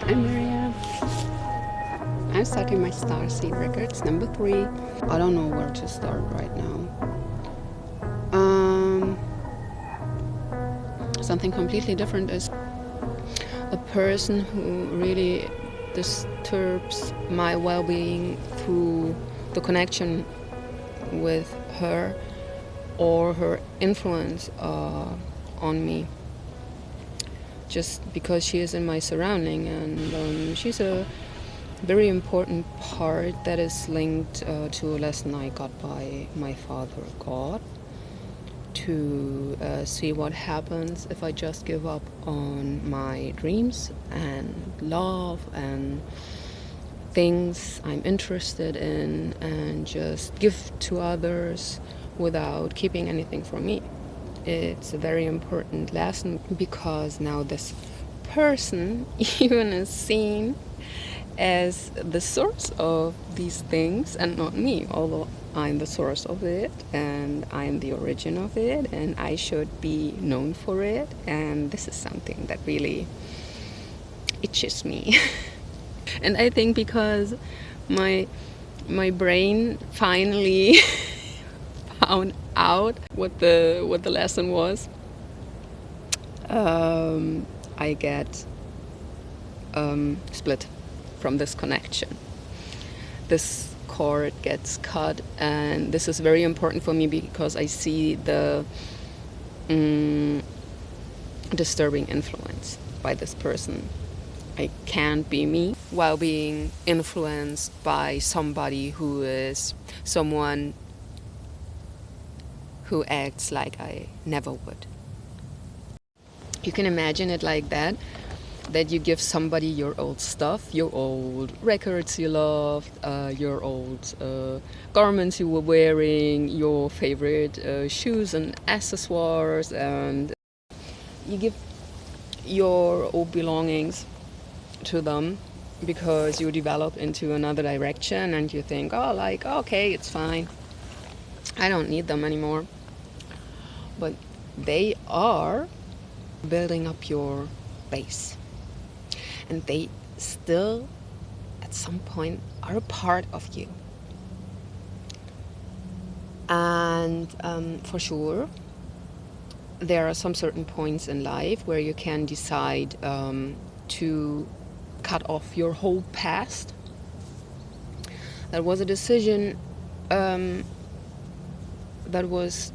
I'm Maria. I'm starting my Starseed Records #3. I don't know where to start right now. Something completely different is a person who really disturbs my well-being through the connection with her or her influence on me. Just because she is in my surrounding, and she's a very important part that is linked to a lesson I got by my father God, to see what happens if I just give up on my dreams and love and things I'm interested in and just give to others without keeping anything for me. It's a very important lesson because now this person even is seen as the source of these things and not me, although I'm the source of it and I'm the origin of it and I should be known for it, and this is something that really itches me. And I think because my brain finally found out what the lesson was, I get split from this connection. This cord gets cut, and this is very important for me because I see the disturbing influence by this person. I can't be me while being influenced by somebody who is someone who acts like I never would. You can imagine it like that you give somebody your old stuff, your old records you loved, your old garments you were wearing, your favorite shoes and accessoires, and you give your old belongings to them because you develop into another direction and you think, okay, it's fine, I don't need them anymore. But they are building up your base. And they still, at some point, are a part of you. And for sure, there are some certain points in life where you can decide to cut off your whole past. That was a decision that was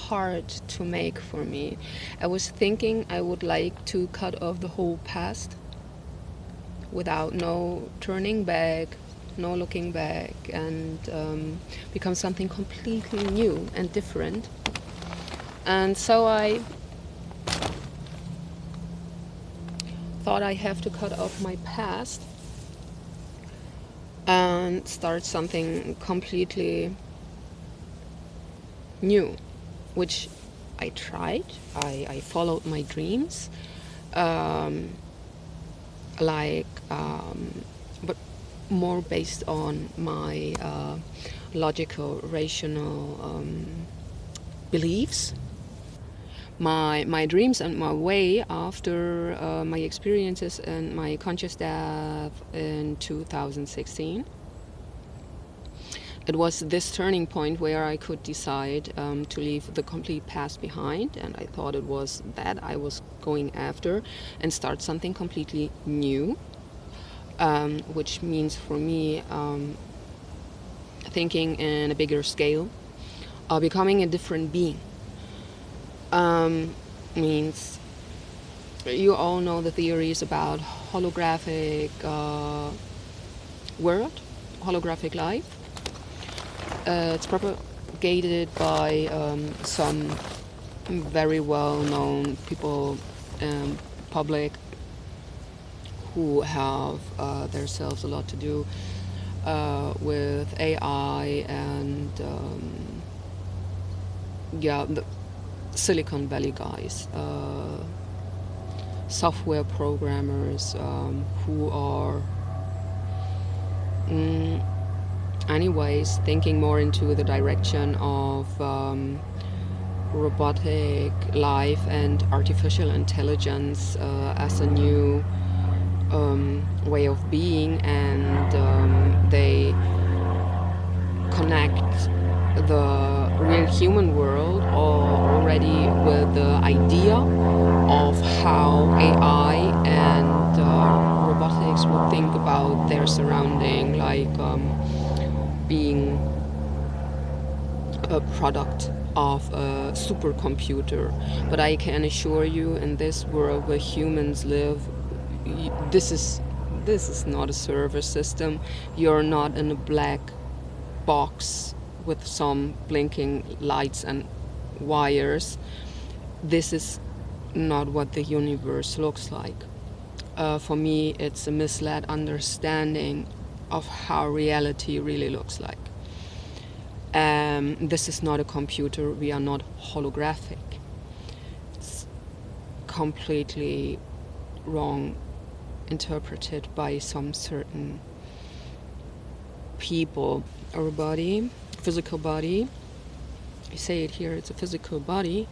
hard to make for me. I was thinking I would like to cut off the whole past without no turning back, no looking back, and become something completely new and different. And so I thought I have to cut off my past and start something completely new, which I tried. I followed my dreams, but more based on my logical, rational beliefs. My dreams and my way after my experiences and my conscious death in 2016. It was this turning point where I could decide to leave the complete past behind, and I thought it was that I was going after and start something completely new, which means for me thinking in a bigger scale, becoming a different being. Means you all know the theories about holographic world, holographic life. It's propagated by some very well-known people in public who have themselves a lot to do with AI and the Silicon Valley guys, software programmers who are anyways thinking more into the direction of robotic life and artificial intelligence as a new way of being, and they connect the real human world already with the idea of how AI and robotics would think about their surrounding, like being a product of a supercomputer. But I can assure you, in this world where humans live, this is not a server system. You're not in a black box with some blinking lights and wires. This is not what the universe looks like. For me, it's a misled understanding of how reality really looks like. This is not a computer. We are not holographic. It's completely wrong interpreted by some certain people. Our body, physical body, I say it here, it's a physical body.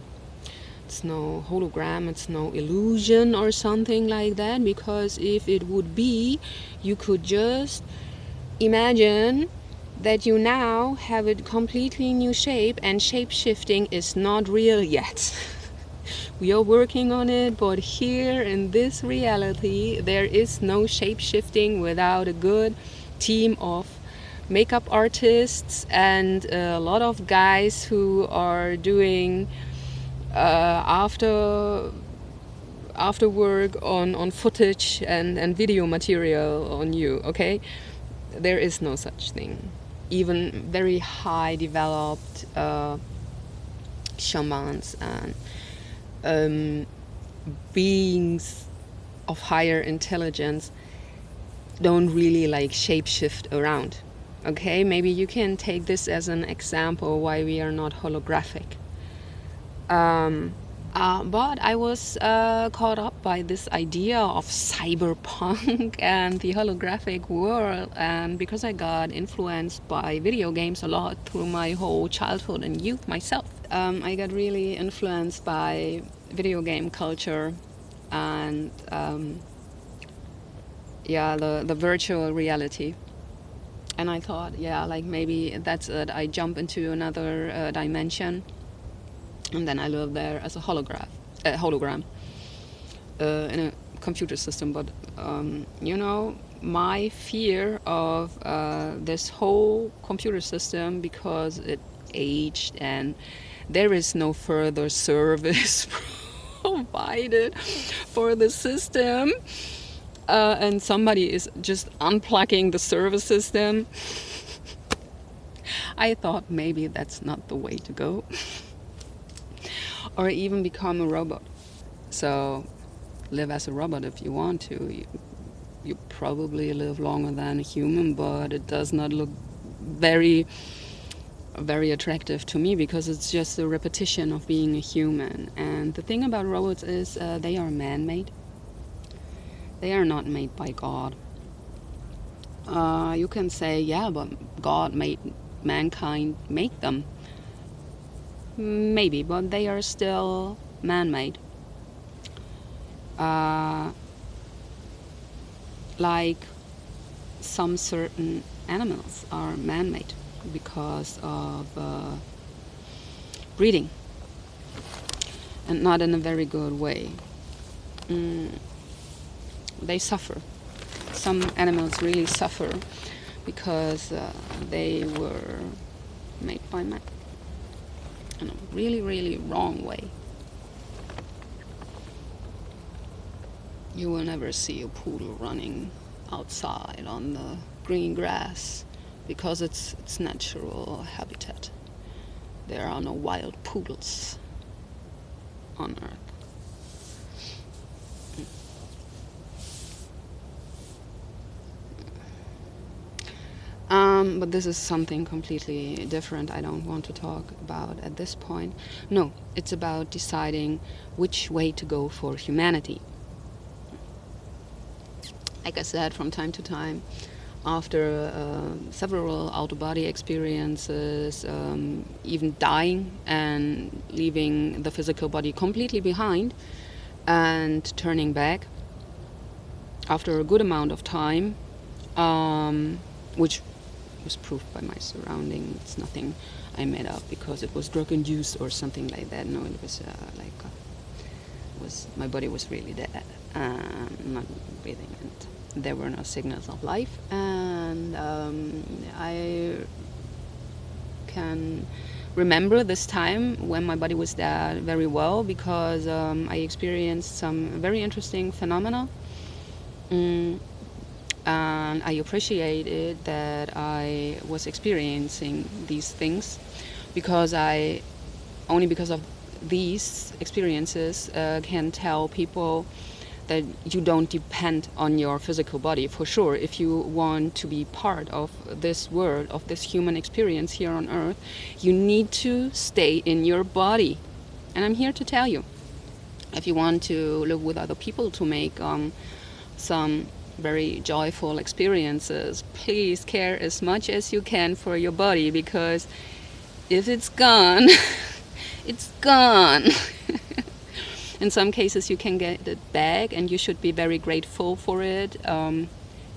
It's no hologram, it's no illusion or something like that, because if it would be, you could just imagine that you now have a completely new shape, and shape-shifting is not real yet. We are working on it, but here in this reality, there is no shape-shifting without a good team of makeup artists and a lot of guys who are doing after work on footage and video material on you, okay? There is no such thing. Even very high developed shamans and beings of higher intelligence don't really like shapeshift around. Okay, maybe you can take this as an example why we are not holographic. But I was caught up by this idea of cyberpunk and the holographic world, and because I got influenced by video games a lot through my whole childhood and youth myself, I got really influenced by video game culture and the virtual reality. And I thought, like maybe that's it. I jump into another dimension, and then I live there as a hologram in a computer system. But my fear of this whole computer system, because it aged and there is no further service provided for the system. And somebody is just unplugging the service system. I thought maybe that's not the way to go. Or even become a robot. So live as a robot if you want to. You probably live longer than a human, but it does not look very, very attractive to me, because it's just a repetition of being a human. And the thing about robots is they are man-made. They are not made by God. You can say, but God made mankind make them. Maybe, but they are still man-made. Like some certain animals are man-made because of breeding, and not in a very good way. They suffer. Some animals really suffer because they were made by man in a really, really wrong way. You will never see a poodle running outside on the green grass because it's its natural habitat. There are no wild poodles on Earth. But this is something completely different I don't want to talk about at this point. No, it's about deciding which way to go for humanity. Like I said, from time to time, after several out-of-body experiences, even dying and leaving the physical body completely behind and turning back, after a good amount of time, which was proved by my surrounding. It's nothing I made up because it was drug-induced or something like that. No, it was my body was really dead, not breathing, and there were no signals of life. And I can remember this time when my body was dead very well, because I experienced some very interesting phenomena. And I appreciated that I was experiencing these things, because only because of these experiences can tell people that you don't depend on your physical body. For sure, if you want to be part of this world, of this human experience here on Earth, you need to stay in your body. And I'm here to tell you, if you want to live with other people to make some very joyful experiences, please care as much as you can for your body, because if it's gone, it's gone. In some cases you can get it back, and you should be very grateful for it,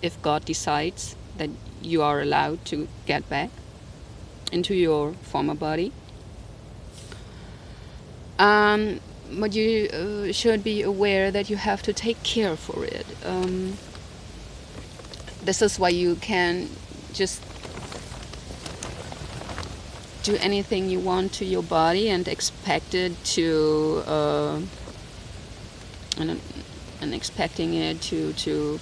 if God decides that you are allowed to get back into your former body. But you should be aware that you have to take care for it. This is why you can just do anything you want to your body and expect it to and expecting it to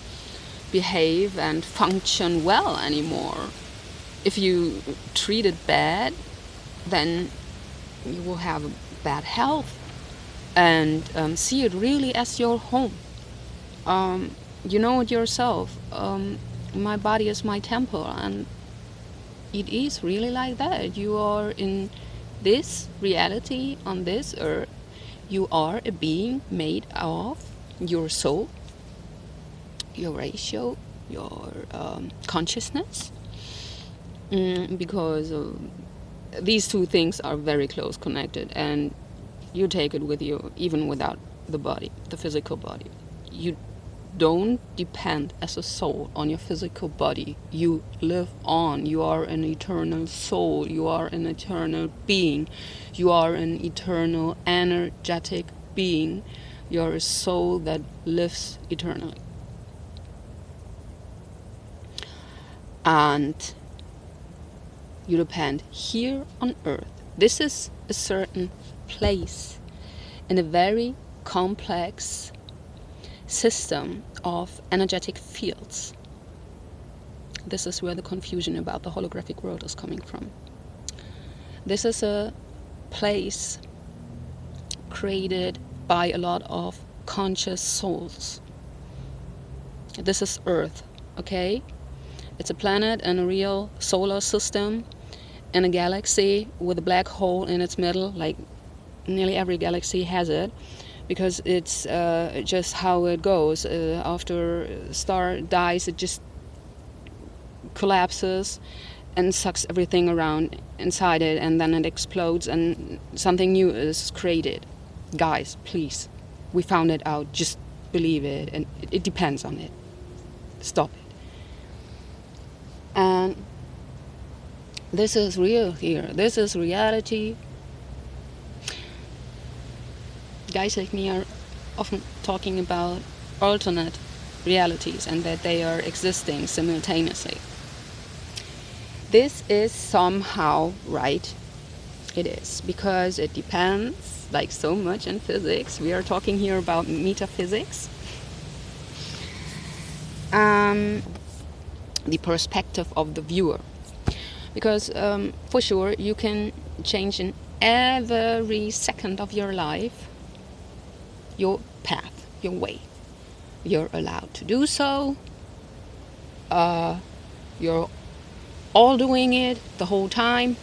behave and function well anymore. If you treat it bad, then you will have bad health, and see it really as your home. You know it yourself. My body is my temple, and it is really like that. You are in this reality on this earth. You are a being made of your soul, your ratio, your consciousness, because these two things are very close connected, and you take it with you even without the body, the physical body. You don't depend as a soul on your physical body. You live on. You are an eternal soul. You are an eternal being. You are an eternal energetic being. You are a soul that lives eternally. And you depend here on Earth. This is a certain place in a very complex system of energetic fields. This is where the confusion about the holographic world is coming from. This is a place created by a lot of conscious souls. This is Earth, okay? It's a planet in a real solar system, in a galaxy with a black hole in its middle, like nearly every galaxy has it, because it's just how it goes. After a star dies, it just collapses and sucks everything around inside it, and then it explodes and something new is created. Guys, please, we found it out. Just believe it, and it depends on it. Stop it. And this is real here. This is reality. Guys like me are often talking about alternate realities and that they are existing simultaneously. This is somehow right. It is, because it depends, like so much in physics. We are talking here about metaphysics. The perspective of the viewer. Because for sure you can change in every second of your life your path, your way. You're allowed to do so. You're all doing it the whole time.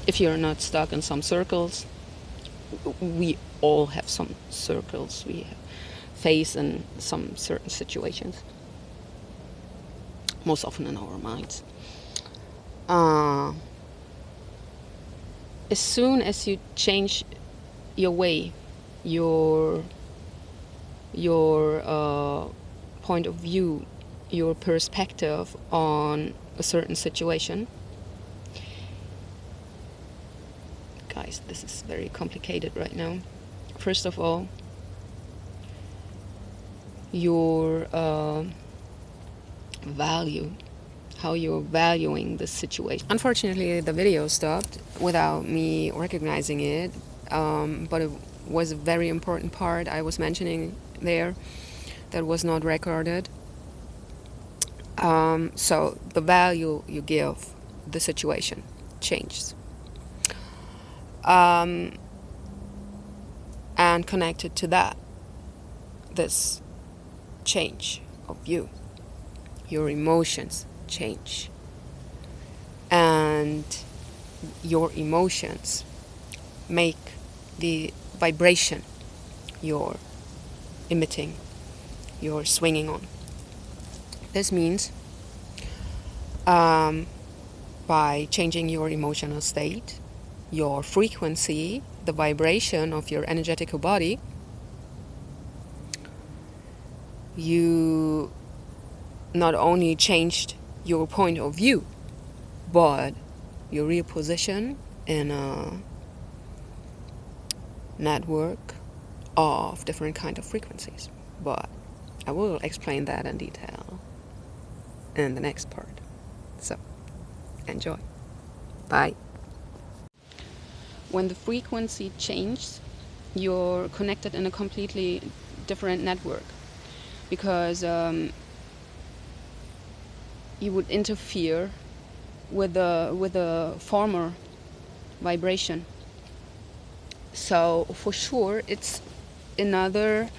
If you're not stuck in some circles, we all have some circles we face in some certain situations, most often in our minds. As soon as you change your way, your your point of view, your perspective on a certain situation. Guys, this is very complicated right now. First of all, your value, how you're valuing the situation. Unfortunately, the video stopped without me recognizing it, but it was a very important part I was mentioning there that was not recorded. So the value you give the situation changes. And connected to that, this change of you, your emotions change, and your emotions make the vibration you're emitting, you're swinging on. This means by changing your emotional state, your frequency, the vibration of your energetical body, you not only changed your point of view, but you reposition in a network of different kind of frequencies. But I will explain that in detail in the next part. So, enjoy. Bye. When the frequency changes, you're connected in a completely different network, because you would interfere with the former vibration. So for sure, it's another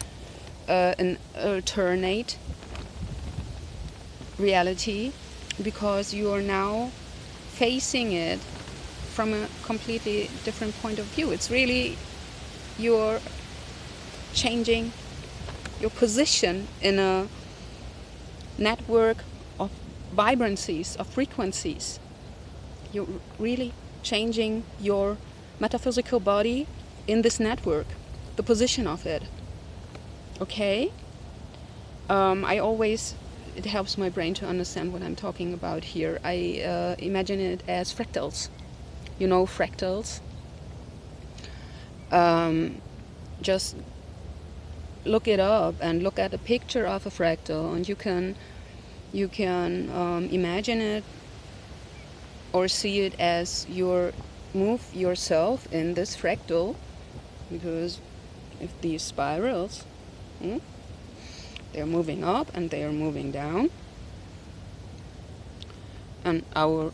an alternate reality, because you are now facing it from a completely different point of view. It's really you're changing your position in a network of vibrancies, of frequencies. You're really changing your metaphysical body in this network, the position of it. Okay? It helps my brain to understand what I'm talking about here. I imagine it as fractals. You know fractals? Just look it up and look at a picture of a fractal, and you can imagine it or see it as you move yourself in this fractal, because if these spirals, they're moving up and they are moving down, and our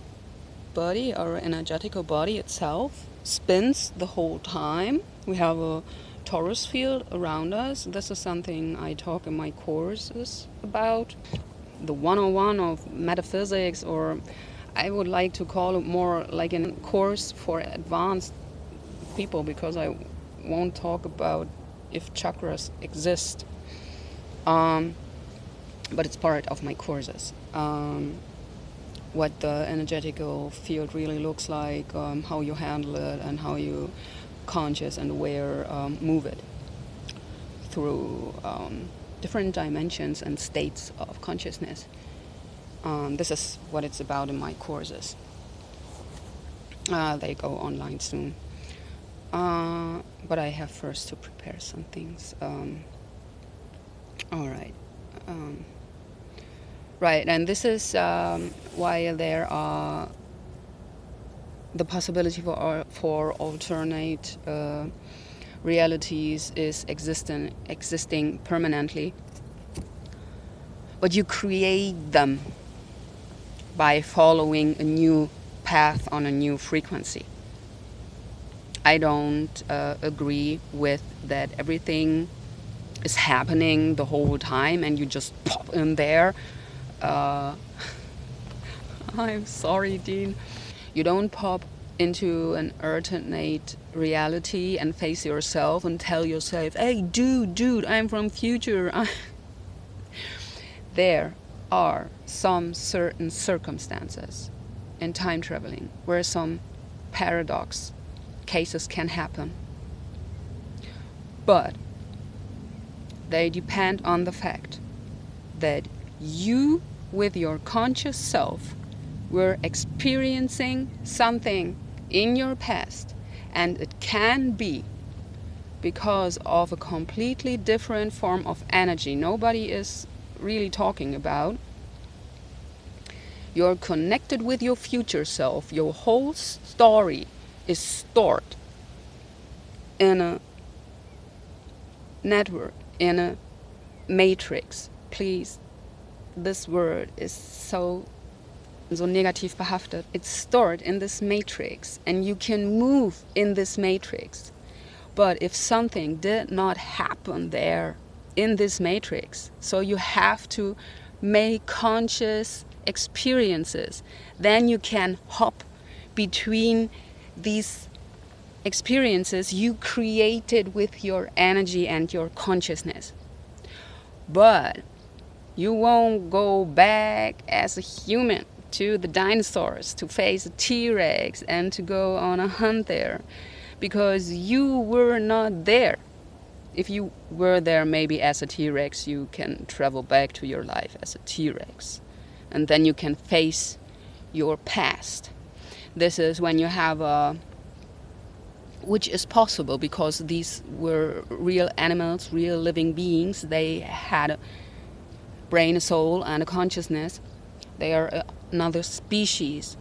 body, our energetical body itself, spins the whole time. We have a torus field around us. This is something I talk in my courses about. The 101 of metaphysics, or I would like to call it more like a course for advanced people, because I won't talk about if chakras exist. But it's part of my courses. What the energetical field really looks like, how you handle it, and how you conscious and aware move it through different dimensions and states of consciousness. This is what it's about in my courses. They go online soon. But I have first to prepare some things. All right. Right, and this is why there are the possibility for alternate realities is existing permanently. But you create them by following a new path on a new frequency. I don't agree with that everything is happening the whole time and you just pop in there. I'm sorry, Dean. You don't pop into an alternate reality and face yourself and tell yourself, hey, dude, I'm from future. There are some certain circumstances in time traveling where some paradox cases can happen. But they depend on the fact that you, with your conscious self, were experiencing something in your past, and it can be because of a completely different form of energy nobody is really talking about. You're connected with your future self. Your whole story is stored in a network, in a matrix. Please, this word is so negativ behaftet. It's stored in this matrix, and you can move in this matrix. But if something did not happen there in this matrix, so you have to make conscious experiences, then you can hop between these experiences you created with your energy and your consciousness. But you won't go back as a human to the dinosaurs to face a T-Rex and to go on a hunt there, because you were not there. If you were there maybe as a T-Rex, you can travel back to your life as a T-Rex, and then you can face your past. This is when you have a, which is possible because these were real animals, real living beings. They had a brain, a soul, and a consciousness. They are another species.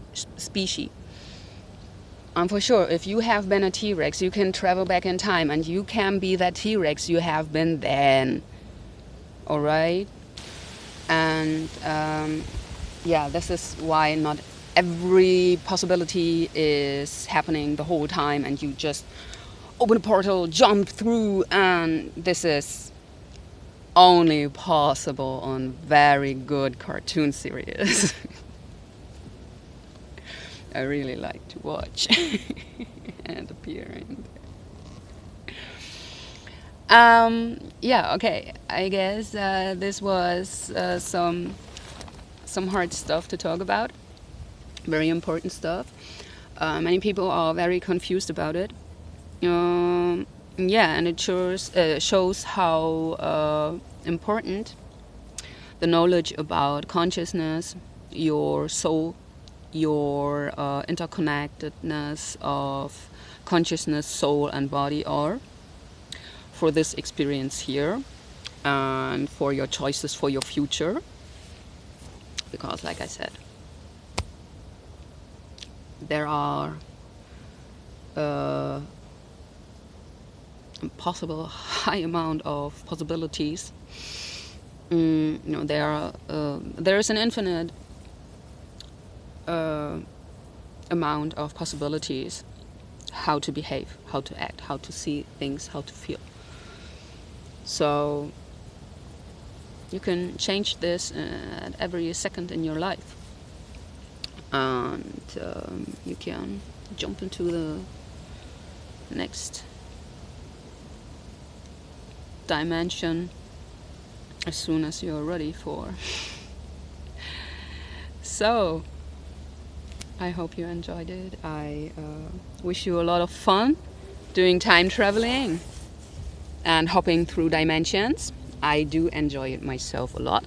And for sure, if you have been a T-Rex, you can travel back in time and you can be that T-Rex you have been then. All right? And yeah, this is why not every possibility is happening the whole time and you just open a portal, jump through, and this is only possible on very good cartoon series. I really like to watch and appear in there. Yeah, okay. I guess this was some hard stuff to talk about. Very important stuff. Many people are very confused about it. Yeah, and it shows how important the knowledge about consciousness, your soul, your interconnectedness of consciousness, soul, and body are for this experience here and for your choices for your future. Because, like I said, there are a possible high amount of possibilities. There is an infinite amount of possibilities how to behave, how to act, how to see things, how to feel. So you can change this at every second in your life, and you can jump into the next dimension as soon as you're ready for. So I hope you enjoyed it. I wish you a lot of fun doing time traveling and hopping through dimensions. I do enjoy it myself a lot.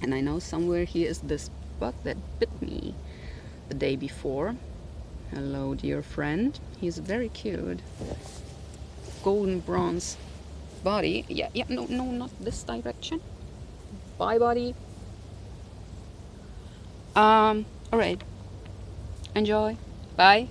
And I know somewhere here is this bug that bit me the day before. Hello, dear friend. He's very cute. Golden bronze body. Yeah, no, not this direction. Bye, buddy. Alright. Enjoy. Bye.